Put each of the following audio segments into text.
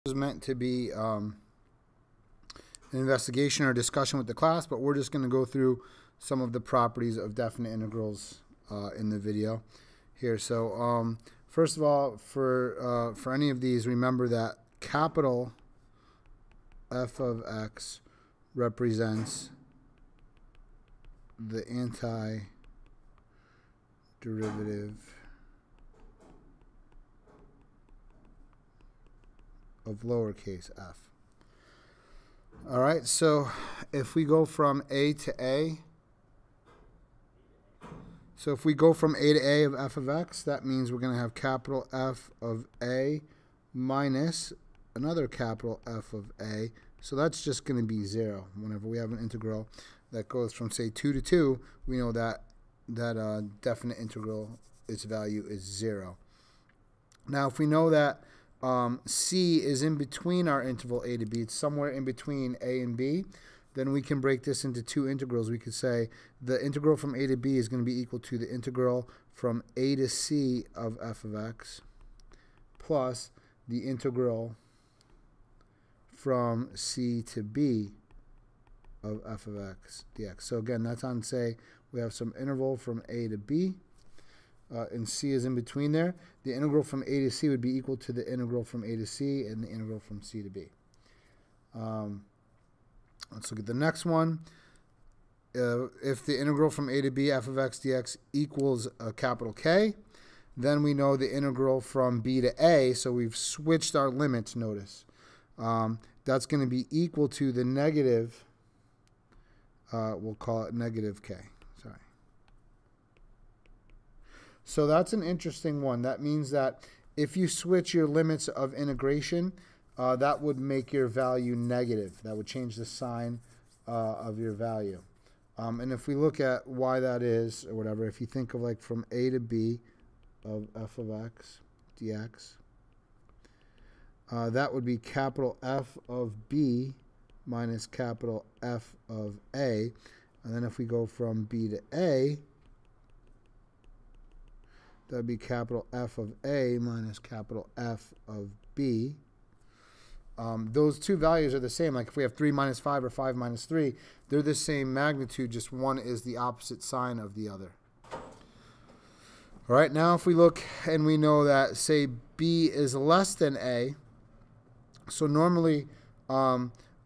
is meant to be an investigation or discussion with the class, but we're just going to go through some of the properties of definite integrals in the video here. So first of all, for any of these, remember that capital f of x represents the antiderivative of lowercase f. All right, so if we go from a to a, so if we go from a to a of f of x, that means we're going to have capital F of a minus another capital F of a. So that's just going to be 0. Whenever we have an integral that goes from, say, 2 to 2, we know that definite integral, its value is 0. Now, if we know that c is in between our interval a to b, it's somewhere in between a and b, then we can break this into two integrals. We could say the integral from a to b is going to be equal to the integral from a to c of f of x plus the integral from c to b of f of x dx. So again, that's on, say, we have some interval from a to b, and c is in between there. The integral from a to c would be equal to the integral from a to c and the integral from c to b. Let's look at the next one. If the integral from a to b f of x dx equals a capital K, then we know the integral from b to a, so we've switched our limits, notice. That's going to be equal to the negative, we'll call it negative K. Sorry. So that's an interesting one. That means that if you switch your limits of integration, that would make your value negative. That would change the sign of your value. And if we look at why that is, or whatever, if you think of like from a to b of f of x dx, that would be capital F of b minus capital F of a. And then if we go from b to a, that would be capital F of a minus capital F of b. Those two values are the same. Like if we have 3 minus 5 or 5 minus 3, they're the same magnitude, just one is the opposite sign of the other. All right, now if we look and we know that, say, b is less than a, so normally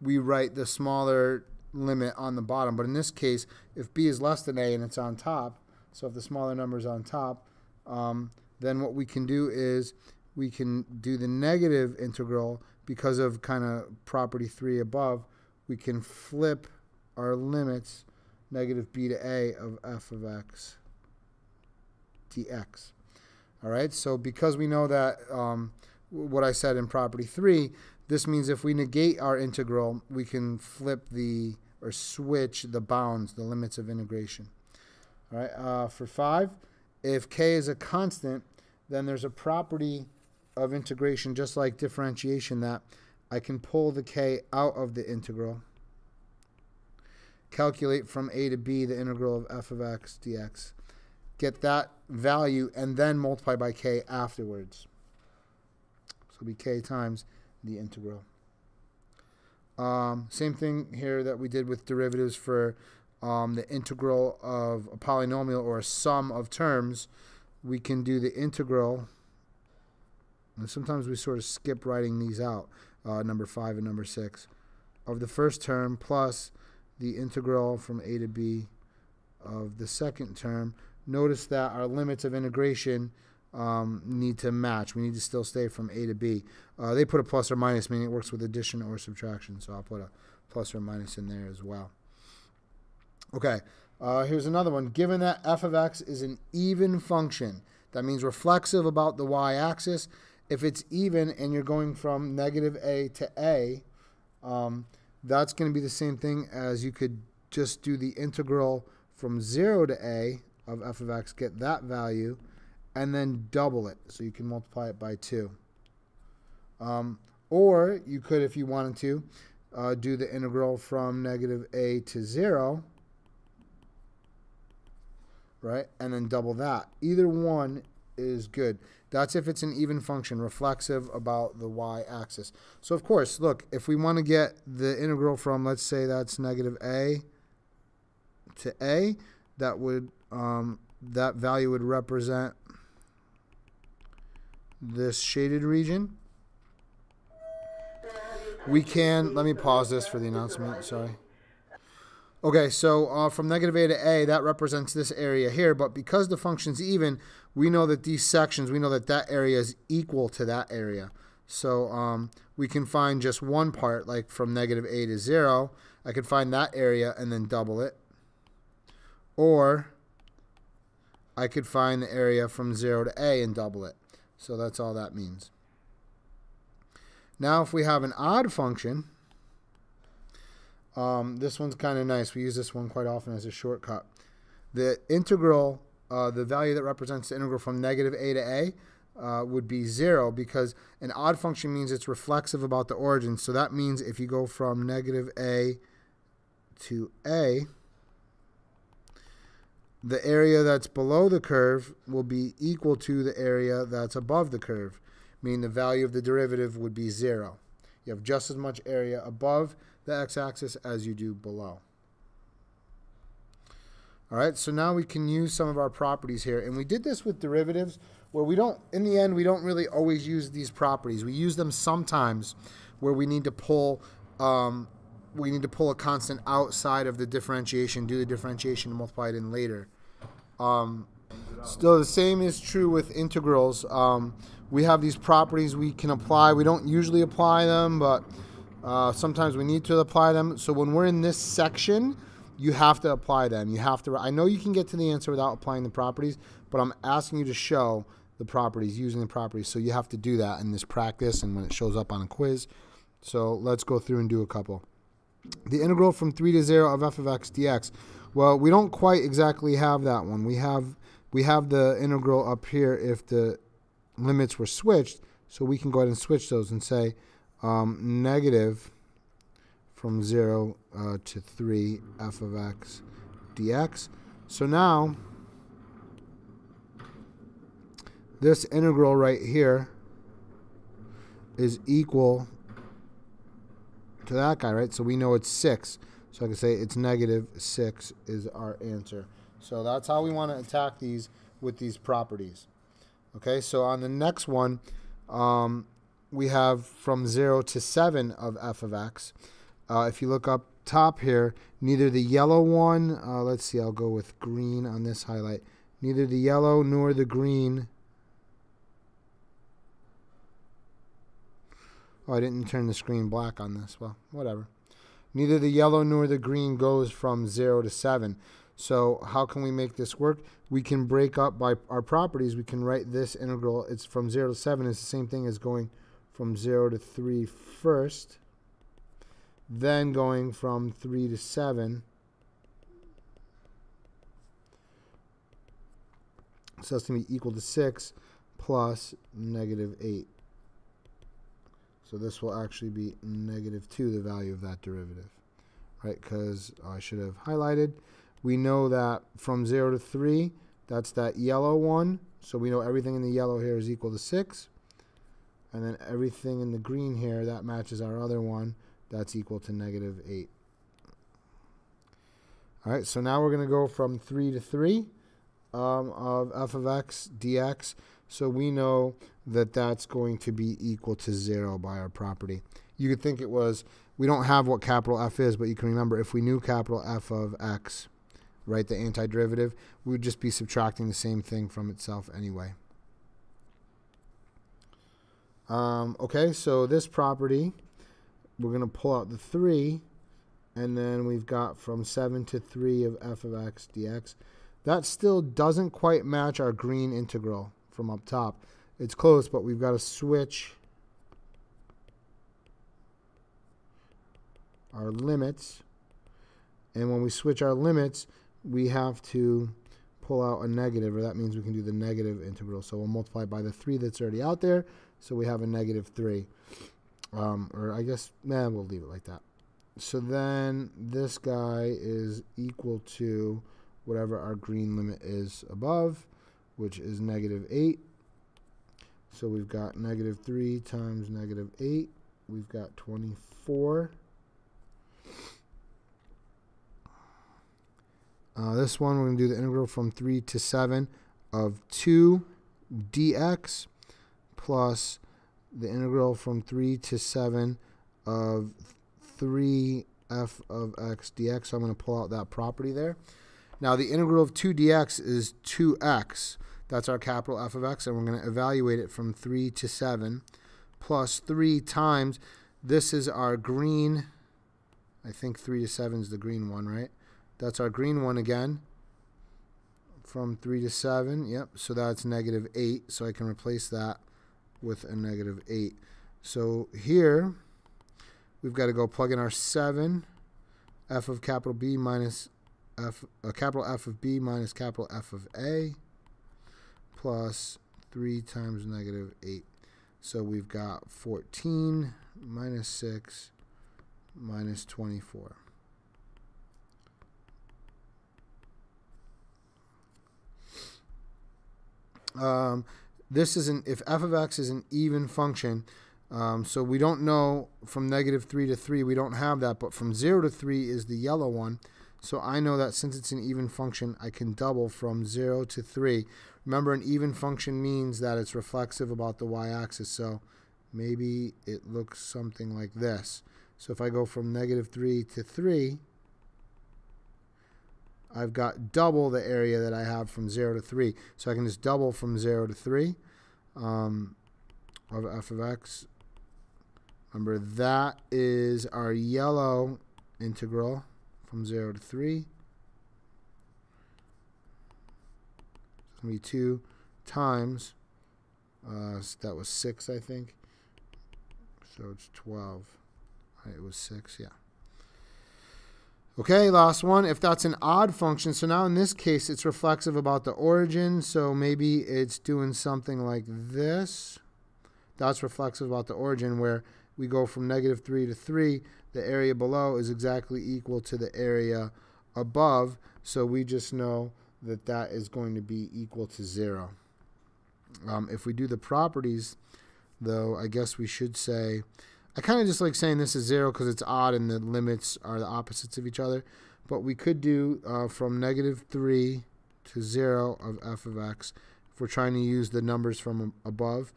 we write the smaller limit on the bottom, but in this case, if b is less than a and it's on top, so if the smaller number is on top, then what we can do is we can do the negative integral. Because of kind of property 3 above, we can flip our limits, negative b to a of f of x dx. All right, so because we know that what I said in property 3, this means if we negate our integral, we can flip or switch the bounds, the limits of integration. All right, for 5, if k is a constant, then there's a property of integration, just like differentiation, that I can pull the k out of the integral, calculate from a to b the integral of f of x dx, get that value, and then multiply by k afterwards. So it'll be k times the integral. Same thing here that we did with derivatives for the integral of a polynomial or a sum of terms. We can do the integral, and sometimes we sort of skip writing these out, number 5 and number 6, of the first term plus the integral from a to b of the second term. Notice that our limits of integration need to match. We need to still stay from a to b. They put a plus or minus, meaning it works with addition or subtraction, so I'll put a plus or minus in there as well. Okay, here's another one. Given that f of x is an even function, that means reflexive about the y-axis. If it's even and you're going from negative a to a, that's going to be the same thing as you could just do the integral from 0 to a of f of x, get that value, and then double it. So you can multiply it by 2. Or you could, if you wanted to, do the integral from negative a to 0, right, and then double that. Either one is good. That's if it's an even function, reflexive about the y-axis. So, of course, look, if we want to get the integral from, let's say that's negative a to a, that would that value would represent this shaded region. We can, let me pause this for the announcement, sorry. Okay, so from negative a to a, that represents this area here, but because the function's even, we know that these sections, we know that that area is equal to that area. So we can find just one part, like from negative a to 0. I could find that area and then double it. Or I could find the area from 0 to a and double it. So that's all that means. Now if we have an odd function, this one's kind of nice. We use this one quite often as a shortcut. The integral, the value that represents the integral from negative a to a would be 0, because an odd function means it's reflexive about the origin. So that means if you go from negative a to a, the area that's below the curve will be equal to the area that's above the curve, meaning the value of the derivative would be 0. You have just as much area above the x-axis as you do below. All right, so now we can use some of our properties here. And we did this with derivatives where we don't, in the end, we don't really always use these properties. We use them sometimes where we need to pull a constant outside of the differentiation, do the differentiation, and multiply it in later. Still, the same is true with integrals. We have these properties we can apply. We don't usually apply them, but sometimes we need to apply them. So when we're in this section, you have to apply them. You have to. I know you can get to the answer without applying the properties, but I'm asking you to show the properties, using the properties. So you have to do that in this practice and when it shows up on a quiz. So let's go through and do a couple. The integral from 3 to 0 of f of x dx. Well, we don't quite exactly have that one. We have the integral up here if the limits were switched. So we can go ahead and switch those and say negative from 0 to 3 f of x dx. So now this integral right here is equal to that guy, right? So we know it's 6. So I can say it's negative 6 is our answer. So that's how we want to attack these with these properties. Okay, so on the next one, we have from 0 to 7 of f of x. If you look up top here, neither the yellow one, let's see, I'll go with green on this highlight. Neither the yellow nor the green. Oh, I didn't turn the screen black on this. Well, whatever. Neither the yellow nor the green goes from 0 to 7. So how can we make this work? We can break up by our properties. We can write this integral. It's from 0 to 7. It's the same thing as going from 0 to 3 first. Then going from 3 to 7. So that's going to be equal to 6 plus negative 8. So this will actually be negative 2, the value of that derivative, right? Because I should have highlighted. We know that from 0 to 3, that's that yellow one. So we know everything in the yellow here is equal to 6. And then everything in the green here, that matches our other one. That's equal to negative 8. All right, so now we're going to go from 3 to 3 of f of x dx. So we know that that's going to be equal to 0 by our property. You could think it was, we don't have what capital F is, but you can remember if we knew capital F of x, right, the antiderivative, we would just be subtracting the same thing from itself anyway. Okay, so this property, we're going to pull out the 3, and then we've got from 7 to 3 of f of x dx. That still doesn't quite match our green integral from up top. It's close, but we've got to switch our limits. And when we switch our limits, we have to pull out a negative, or that means we can do the negative integral. So we'll multiply by the 3 that's already out there. So we have a negative 3. Or I guess, we'll leave it like that. So then this guy is equal to whatever our green limit is above, which is negative 8. So we've got negative 3 times negative 8. We've got 24. This one, we're going to do the integral from 3 to 7 of 2 dx plus the integral from 3 to 7 of 3 f of x dx. So I'm going to pull out that property there. Now the integral of 2 dx is 2x. That's our capital F of x, and we're going to evaluate it from 3 to 7 plus 3 times, this is our green, I think 3 to 7 is the green one, right? That's our green one again, from 3 to 7, yep, so that's negative 8, so I can replace that with a negative 8. So here, we've got to go plug in our 7, f of capital B minus capital F of B minus capital F of A, plus 3 times negative 8. So we've got 14 minus 6 minus 24. This isn't, if f of x is an even function, so we don't know from negative 3 to 3, we don't have that, but from 0 to 3 is the yellow one. So I know that since it's an even function, I can double from 0 to 3. Remember, an even function means that it's reflexive about the y-axis, so maybe it looks something like this. So if I go from negative 3 to 3, I've got double the area that I have from 0 to 3. So I can just double from 0 to 3 of f of x. Remember, that is our yellow integral from 0 to 3. It's going to be 2 times, that was 6, I think. So it's 12. It was 6, yeah. Okay, last one. If that's an odd function, so now in this case, it's reflexive about the origin. So maybe it's doing something like this. That's reflexive about the origin, where we go from negative 3 to 3. The area below is exactly equal to the area above. So we just know that that is going to be equal to 0. If we do the properties, though, I guess we should say, I kind of just like saying this is 0 because it's odd and the limits are the opposites of each other. But we could do from negative 3 to 0 of f of x, if we're trying to use the numbers from above,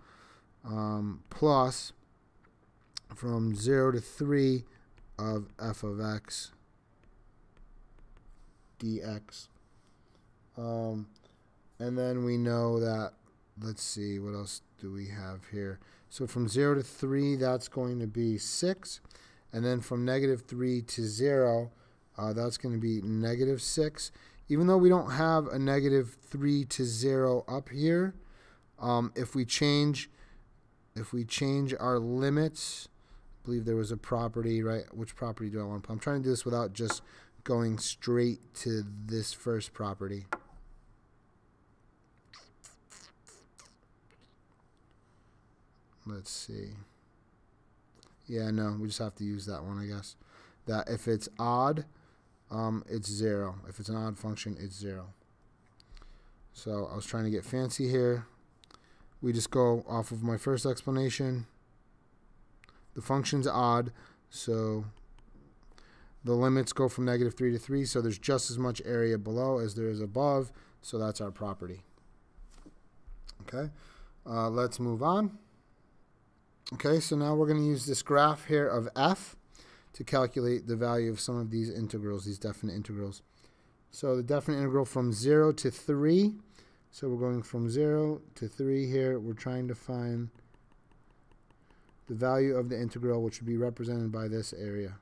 plus from 0 to 3 of f of x dx. And then we know that, let's see, what else do we have here? So from 0 to 3, that's going to be 6. And then from negative 3 to 0, that's going to be negative 6. Even though we don't have a negative 3 to 0 up here, if we change our limits, I believe there was a property, right? Which property do I want to put? I'm trying to do this without just going straight to this first property. Let's see. Yeah, no, we just have to use that one, I guess. That if it's odd, it's 0. If it's an odd function, it's 0. So I was trying to get fancy here. We just go off of my first explanation. The function's odd, so the limits go from negative 3 to 3, so there's just as much area below as there is above, so that's our property. Okay, let's move on. Okay, so now we're going to use this graph here of f to calculate the value of some of these integrals, these definite integrals. So the definite integral from 0 to 3, so we're going from 0 to 3 here. We're trying to find the value of the integral, which would be represented by this area.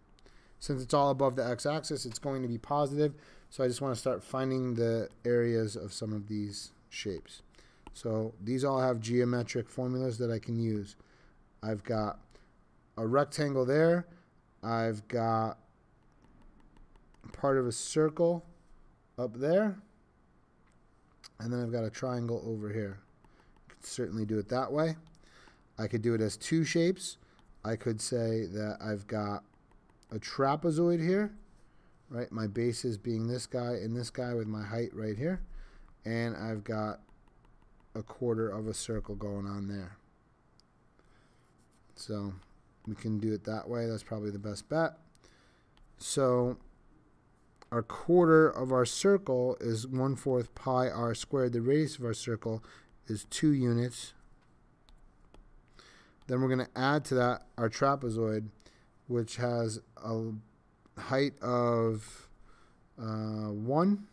Since it's all above the x-axis, it's going to be positive, so I just want to start finding the areas of some of these shapes. So these all have geometric formulas that I can use. I've got a rectangle there. I've got part of a circle up there. And then I've got a triangle over here. I could certainly do it that way. I could do it as two shapes. I could say that I've got a trapezoid here, right? My bases being this guy and this guy with my height right here. And I've got a quarter of a circle going on there. So we can do it that way. That's probably the best bet. So our quarter of our circle is 1/4 pi r squared. The radius of our circle is 2 units. Then we're going to add to that our trapezoid, which has a height of 1.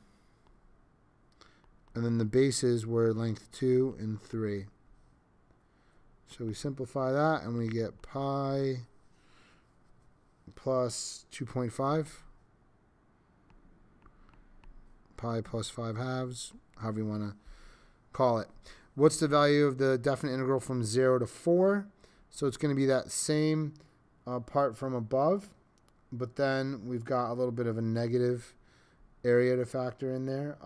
And then the bases were length 2 and 3. So we simplify that and we get pi plus 2.5. Pi plus 5 halves, however you want to call it. What's the value of the definite integral from 0 to 4? So it's going to be that same part from above, but then we've got a little bit of a negative area to factor in there.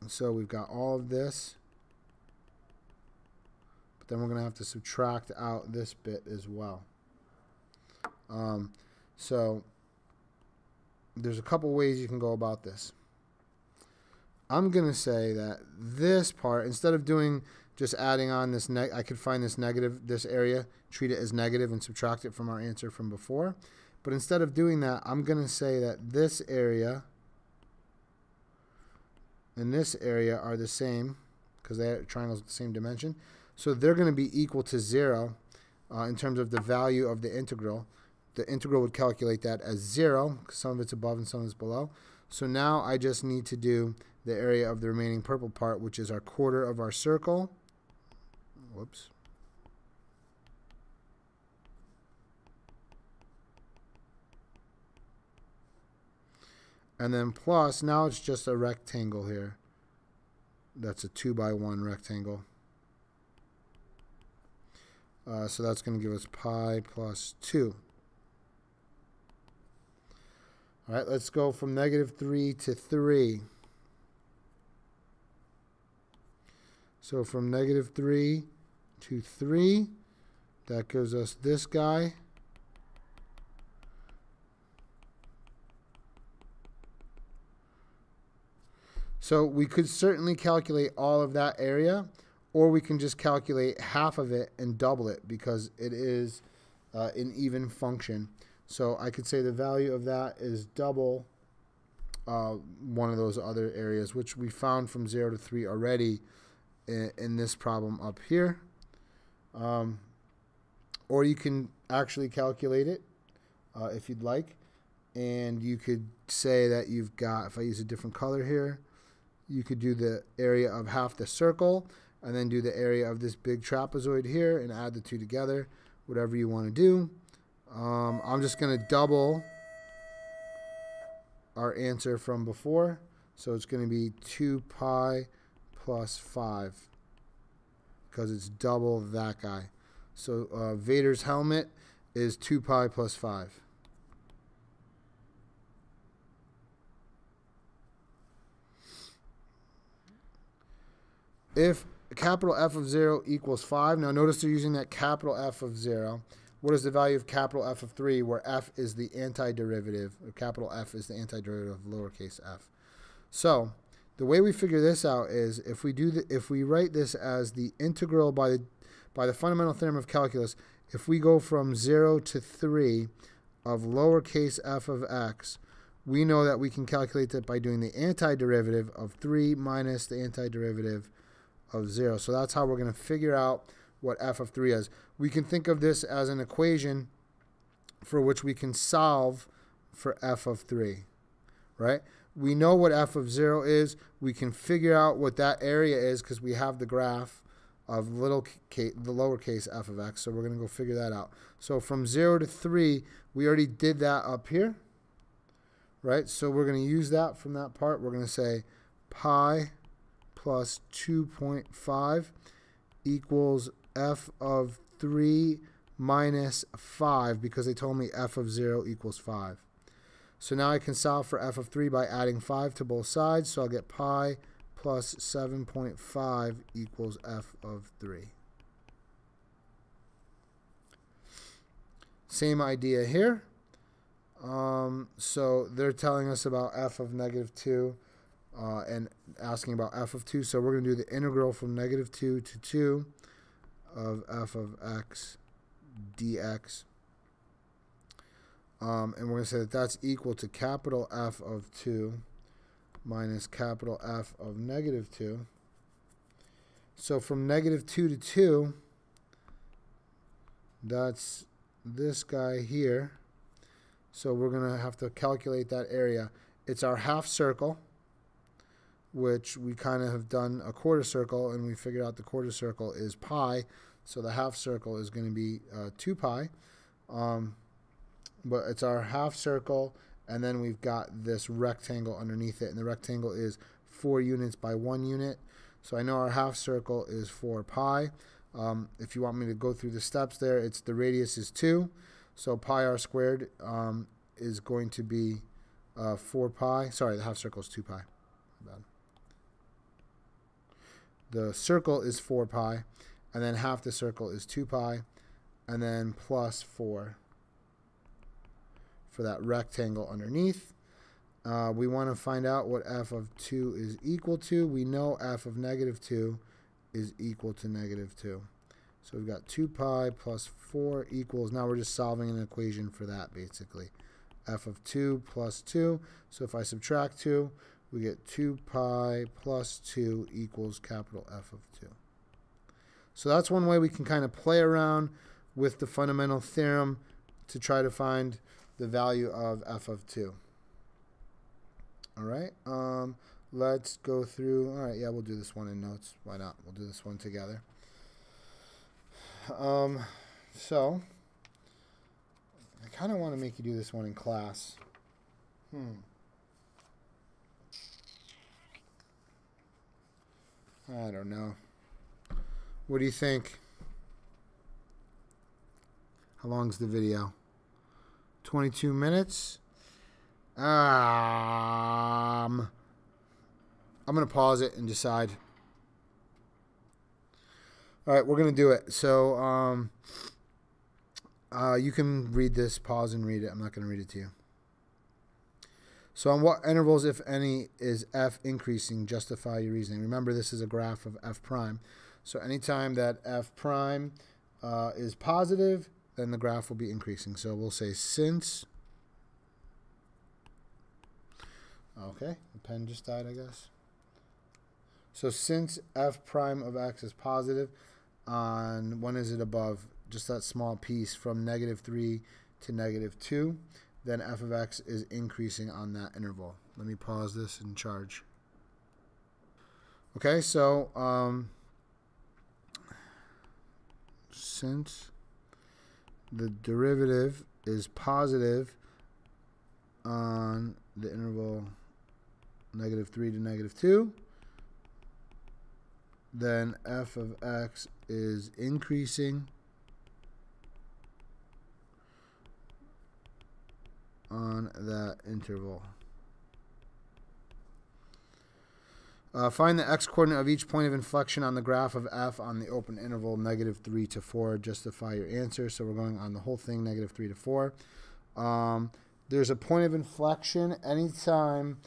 So we've got all of this, but then we're going to have to subtract out this bit as well. So there's a couple ways you can go about this. I'm going to say that this part, instead of doing just adding on this, I could find this negative, this area, treat it as negative and subtract it from our answer from before. But instead of doing that, I'm going to say that this area and this area are the same because they are triangles with the same dimension. So they're going to be equal to 0 in terms of the value of the integral. The integral would calculate that as 0 because some of it's above and some of it's below. So now I just need to do the area of the remaining purple part, which is our quarter of our circle. Whoops. And then plus, now it's just a rectangle here. That's a 2x1 rectangle. So that's going to give us pi plus 2. All right, let's go from -3 to 3. So from -3 to 3, that gives us this guy. So we could certainly calculate all of that area, or we can just calculate half of it and double it because it is an even function. So I could say the value of that is double one of those other areas, which we found from 0 to 3 already in this problem up here. Or you can actually calculate it if you'd like. And you could say that you've got, if I use a different color here, you could do the area of half the circle and then do the area of this big trapezoid here and add the two together, whatever you want to do. I'm just going to double our answer from before. So it's going to be 2 pi plus 5 because it's double that guy. So Vader's helmet is 2 pi plus 5. If capital F of 0 equals 5, now notice they're using that capital F of 0. What is the value of capital F of 3, where F is the antiderivative, or capital F is the antiderivative of lowercase f? So the way we figure this out is if we write this as the integral by the fundamental theorem of calculus, if we go from 0 to 3 of lowercase f of x, we know that we can calculate that by doing the antiderivative of 3 minus the antiderivative of 0. So that's how we're going to figure out what f of 3 is. We can think of this as an equation for which we can solve for f of 3, right? We know what f of 0 is. We can figure out what that area is because we have the graph of the lowercase f of x. So we're going to go figure that out. So from 0 to 3, we already did that up here, right? So we're going to use that from that part. We're going to say pi plus 2.5 equals f of 3 minus 5 because they told me f of 0 equals 5. So now I can solve for f of 3 by adding 5 to both sides. So I'll get pi plus 7.5 equals f of 3. Same idea here. So they're telling us about f of -2 and asking about f of 2. So we're going to do the integral from -2 to 2 of f of x dx. And we're going to say that that's equal to capital F of 2 minus capital F of negative 2. So from negative 2 to 2, that's this guy here. So we're going to have to calculate that area. It's our half circle, which we kind of have done a quarter circle, and we figured out the quarter circle is pi. So the half circle is going to be 2 pi. But it's our half circle, and then we've got this rectangle underneath it, and the rectangle is 4 units by 1 unit. So I know our half circle is 4 pi. If you want me to go through the steps there, it's the radius is 2. So pi r squared is going to be 4 pi. Sorry, the half circle is 2 pi. The circle is 4 pi, and then half the circle is 2 pi, and then plus 4 for that rectangle underneath. We want to find out what f of 2 is equal to. We know f of negative 2 is equal to negative 2. So we've got 2 pi plus 4 equals, now we're just solving an equation for that basically. F of 2 plus 2. So if I subtract 2, we get 2 pi plus 2 equals capital F of 2. So that's one way we can kind of play around with the fundamental theorem to try to find the value of f of 2. All right, let's go through. All right, yeah, we'll do this one in notes. Why not? We'll do this one together. So I kind of want to make you do this one in class. I don't know. What do you think? How long's the video? 22 minutes. I'm going to pause it and decide. All right, we're going to do it. So you can read this, pause and read it. I'm not going to read it to you. So on what intervals, if any, is f increasing? Justify your reasoning. Remember, this is a graph of f prime. So anytime that f prime is positive, then the graph will be increasing. So we'll say since, okay, the pen just died, I guess. So since f prime of x is positive on, when is it above? Just that small piece from negative 3 to negative 2, then f of x is increasing on that interval. Let me pause this and charge. Okay, so since the derivative is positive on the interval negative 3 to negative 2, then f of x is increasing on that interval. Find the x-coordinate of each point of inflection on the graph of f on the open interval negative 3 to 4. Justify your answer. So we're going on the whole thing, negative 3 to 4. There's a point of inflection anytime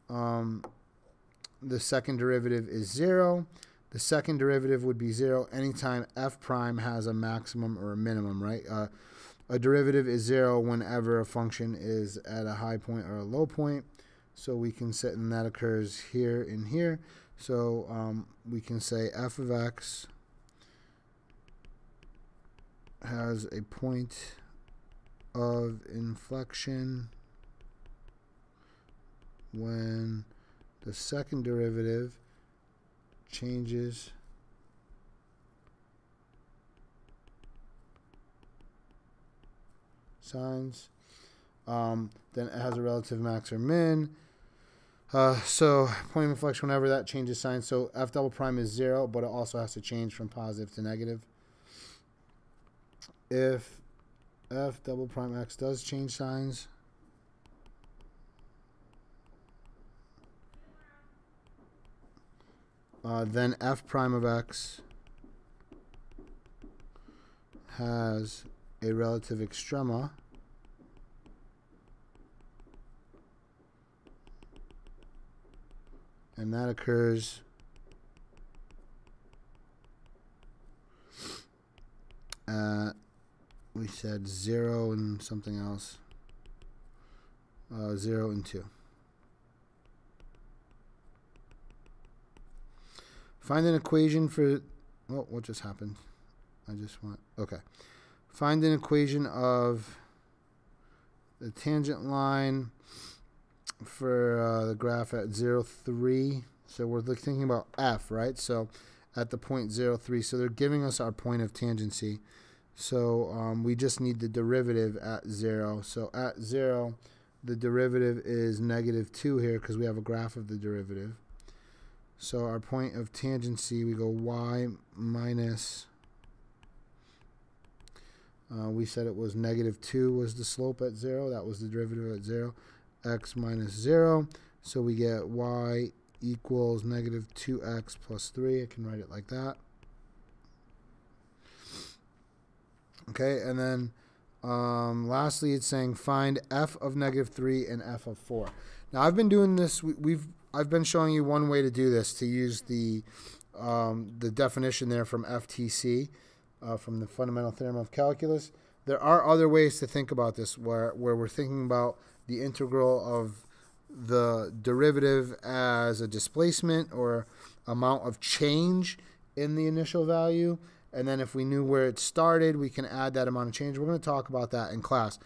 the second derivative is 0. The second derivative would be 0 anytime f prime has a maximum or a minimum, right? A derivative is 0 whenever a function is at a high point or a low point. So we can set, and that occurs here and here. So we can say f of x has a point of inflection when the second derivative changes signs. Then it has a relative max or min. So point of inflection whenever that changes signs. So f double prime is 0, but it also has to change from positive to negative. If f double prime x does change signs, then f prime of x has a relative extrema and that occurs at, we said 0 and something else, 0 and 2. Find an equation for, oh, what just happened? I just want, okay. Find an equation of the tangent line for the graph at 0, 3. So we're thinking about f, right? So at the point 0, 3. So they're giving us our point of tangency. So we just need the derivative at 0. So at 0, the derivative is -2 here because we have a graph of the derivative. So our point of tangency, we go y minus, we said it was -2 was the slope at 0. That was the derivative at 0. X minus 0. So we get y equals -2x plus 3. I can write it like that. Okay, and then lastly, it's saying find f of -3 and f of 4. Now I've been doing this. I've been showing you one way to do this, to use the definition there from FTC, from the Fundamental Theorem of Calculus. There are other ways to think about this, where we're thinking about the integral of the derivative as a displacement or amount of change in the initial value. And then if we knew where it started, we can add that amount of change. We're going to talk about that in class.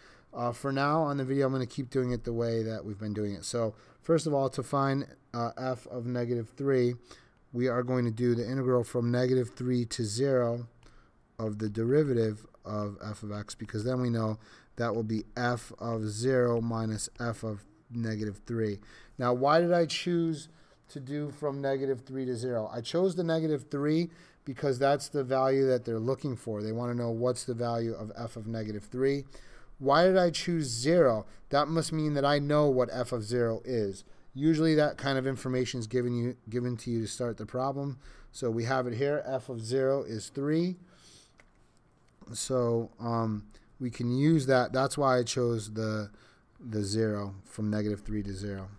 For now, on the video, I'm going to keep doing it the way that we've been doing it. So first of all, to find f of -3, we are going to do the integral from -3 to 0 of the derivative of f of x, because then we know that will be f of 0 minus f of -3. Now, why did I choose to do from -3 to 0? I chose the -3 because that's the value that they're looking for. They want to know what's the value of f of -3. Why did I choose 0? That must mean that I know what f of 0 is. Usually that kind of information is given to you to start the problem. So we have it here. F of 0 is 3. So we can use that. That's why I chose the 0 from -3 to 0.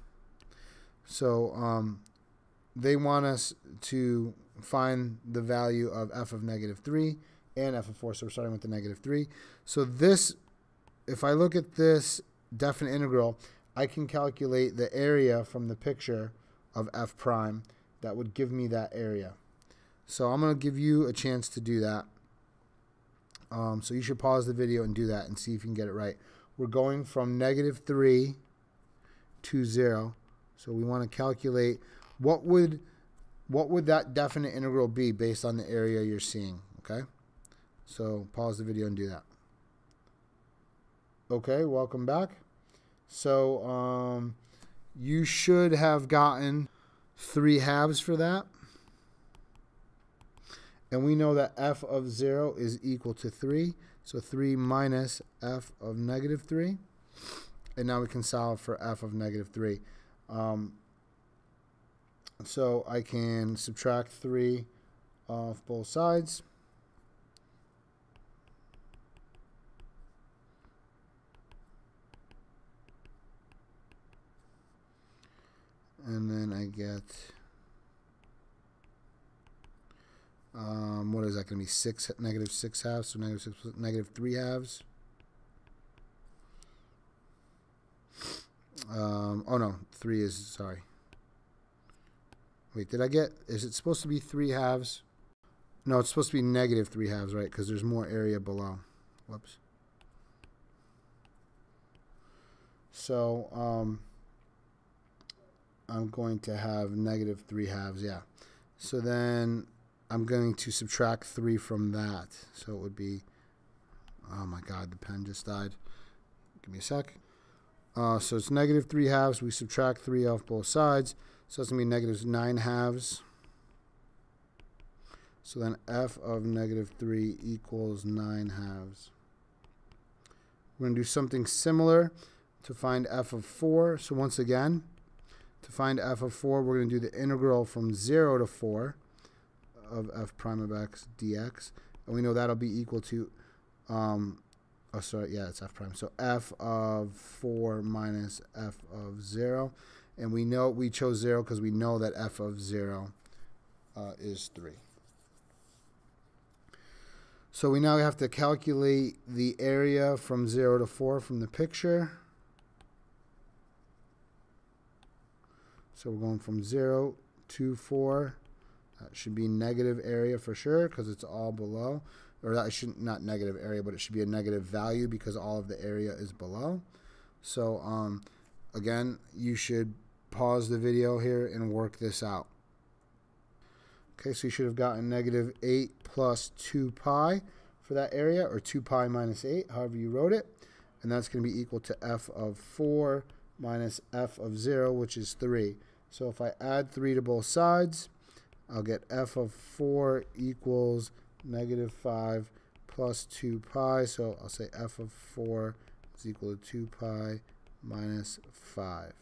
So they want us to find the value of f of -3 and f of 4. So we're starting with the -3. So this, if I look at this definite integral, I can calculate the area from the picture of f prime. That would give me that area. So I'm going to give you a chance to do that. So you should pause the video and do that and see if you can get it right. We're going from -3 to 0. So we want to calculate what would that definite integral be based on the area you're seeing. Okay? So pause the video and do that. Okay, welcome back. So you should have gotten 3/2 for that. And we know that f of 0 is equal to 3. So 3 minus f of -3. And now we can solve for f of -3. So I can subtract 3 off both sides. And then I get, what is that going to be? -6/2, so -3/2. Oh no, 3 is, sorry. Wait, did I get, is it supposed to be 3/2? No, it's supposed to be -3/2, right? Because there's more area below. Whoops. So, I'm going to have -3/2, yeah. So then I'm going to subtract 3 from that. So it would be, oh my God, the pen just died. Give me a sec. So it's -3/2. We subtract 3 off both sides. So it's going to be -9/2. So then f of -3 equals 9/2. We're going to do something similar to find f of 4. So once again, to find f of 4, we're going to do the integral from 0 to 4 of f prime of x dx. And we know that'll be equal to, oh, sorry, yeah, it's f prime. So f of 4 minus f of 0. And we know we chose 0 because we know that f of 0 is 3. So we now have to calculate the area from 0 to 4 from the picture. So we're going from 0 to 4. That should be negative area for sure because it's all below. Or that should not negative area, but it should be a negative value because all of the area is below. So again, you should pause the video here and work this out. Okay, so you should have gotten negative 8 plus 2 pi for that area, or 2 pi minus 8, however you wrote it. And that's going to be equal to f of 4 minus f of 0, which is 3. So if I add 3 to both sides, I'll get f of 4 equals negative 5 plus 2 pi. So I'll say f of 4 is equal to 2 pi minus 5.